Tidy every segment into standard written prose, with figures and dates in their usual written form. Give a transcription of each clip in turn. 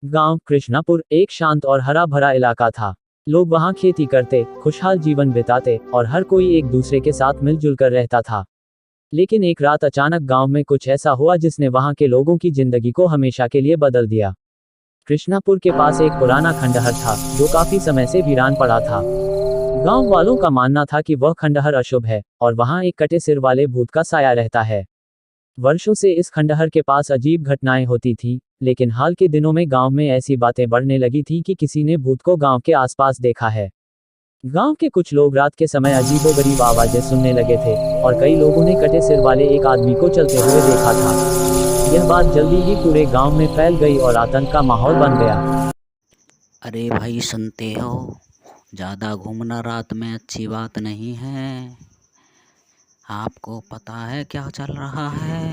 गांव कृष्णापुर एक शांत और हरा भरा इलाका था। लोग वहां खेती करते, खुशहाल जीवन बिताते और हर कोई एक दूसरे के साथ मिलजुल कर रहता था। लेकिन एक रात अचानक गांव में कुछ ऐसा हुआ जिसने वहां के लोगों की जिंदगी को हमेशा के लिए बदल दिया। कृष्णापुर के पास एक पुराना खंडहर था जो काफी समय से वीरान पड़ा था। गांव वालों का मानना था कि वह खंडहर अशुभ है और वहां एक कटे सिर वाले भूत का साया रहता है। वर्षों से इस खंडहर के पास अजीब घटनाएं होती थीं, लेकिन हाल के दिनों में गांव में ऐसी बातें बढ़ने लगी थी कि किसी ने भूत को गांव के आसपास देखा है। गांव के कुछ लोग रात के समय अजीबोगरीब आवाजें सुनने लगे थे और कई लोगों ने कटे सिर वाले एक आदमी को चलते हुए देखा था। यह बात जल्दी ही पूरे गांव में फैल गई और आतंक का माहौल बन गया। अरे भाई, सुनते हो? ज़्यादा घूमना रात में अच्छी बात नहीं है। आपको पता है क्या चल रहा है?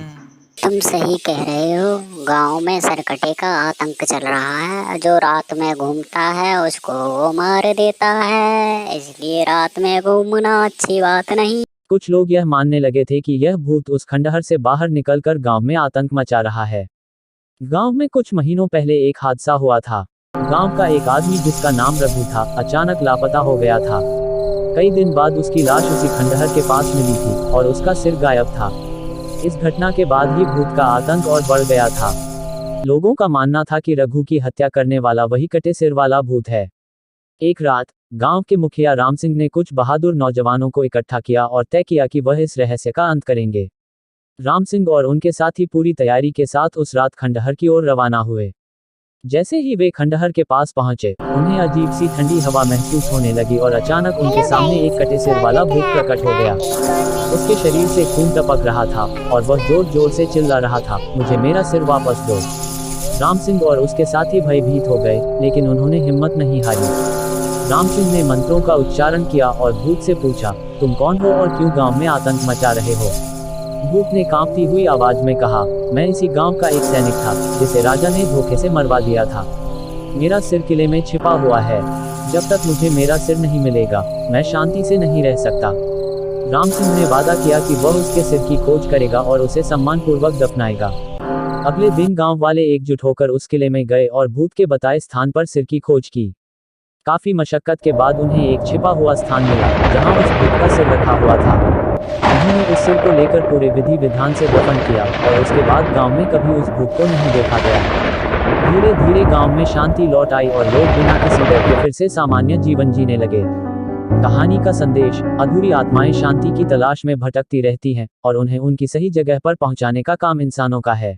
तुम सही कह रहे हो। गांव में सरकटे का आतंक चल रहा है। जो रात में घूमता है उसको वो मार देता है, इसलिए रात में घूमना अच्छी बात नहीं। कुछ लोग यह मानने लगे थे कि यह भूत उस खंडहर से बाहर निकलकर गांव में आतंक मचा रहा है। गांव में कुछ महीनों पहले एक हादसा हुआ था। गांव का एक आदमी जिसका नाम रघु था, अचानक लापता हो गया था। कई दिन बाद उसकी लाश उसी खंडहर के पास मिली थी और उसका सिर गायब था। इस घटना के बाद ही भूत का आतंक और बढ़ गया था। लोगों का मानना था कि रघु की हत्या करने वाला वही कटे सिर वाला भूत है। एक रात गांव के मुखिया राम सिंह ने कुछ बहादुर नौजवानों को इकट्ठा किया और तय किया कि वह इस रहस्य का अंत करेंगे। राम सिंह और उनके साथी पूरी तैयारी के साथ उस रात खंडहर की ओर रवाना हुए। जैसे ही वे खंडहर के पास पहुंचे, उन्हें अजीब सी ठंडी हवा महसूस होने लगी और अचानक उनके सामने एक कटे सिर वाला भूत प्रकट हो गया। उसके शरीर से खून टपक रहा था और वह जोर जोर से चिल्ला रहा था, मुझे मेरा सिर वापस दो। राम सिंह और उसके साथी भयभीत हो गए, लेकिन उन्होंने हिम्मत नहीं हारी। राम सिंह ने मंत्रों का उच्चारण किया और भूत से पूछा, तुम कौन हो और क्यों गांव में आतंक मचा रहे हो? भूत ने कांपती हुई आवाज में कहा, मैं इसी गांव का एक सैनिक था जिसे राजा ने धोखे से मरवा दिया था। मेरा सिर किले में छिपा हुआ है। जब तक मुझे मेरा सिर नहीं मिलेगा, मैं शांति से नहीं रह सकता। राम सिंह ने वादा किया कि वह उसके सिर की खोज करेगा और उसे सम्मानपूर्वक दफनाएगा। अगले दिन गांव वाले एकजुट होकर उस किले में गए और भूत के बताए स्थान पर सिर की खोज की। काफी मशक्कत के बाद उन्हें एक छिपा हुआ स्थान मिला जहां उस भूत का सिर रखा हुआ था। उन्होंने उस सिर को लेकर पूरे विधि विधान से दफन किया और उसके बाद गांव में कभी उस भूत को नहीं देखा गया। धीरे धीरे गांव में शांति लौट आई और लोग बिना किसी डर के फिर से सामान्य जीवन जीने लगे। कहानी का संदेश, अधूरी आत्माएं शांति की तलाश में भटकती रहती हैं और उन्हें उनकी सही जगह पर पहुंचाने का काम इंसानों का है।